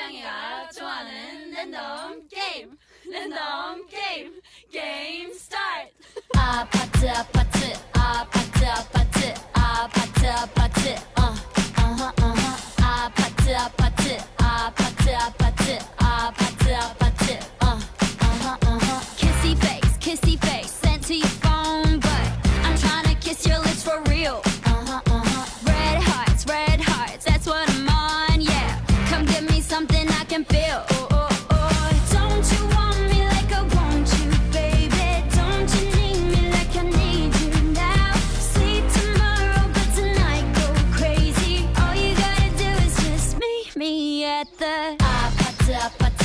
고양이가 좋아하는 랜덤 게임 랜덤 게임 게임 스타트 아파트 아파트 아파트 아파트 아파트 아파트 아파트 아파트 아파트 아파트 아파트 아파트 kissy face sent to your phone but I'm trying to kiss your lips for real red hearts that's what I'm on yeah come give me something I can feel don't you want me like I want you baby don't you need me like I need you now sleep tomorrow but tonight go crazy all you gotta do is just meet me at the 아파트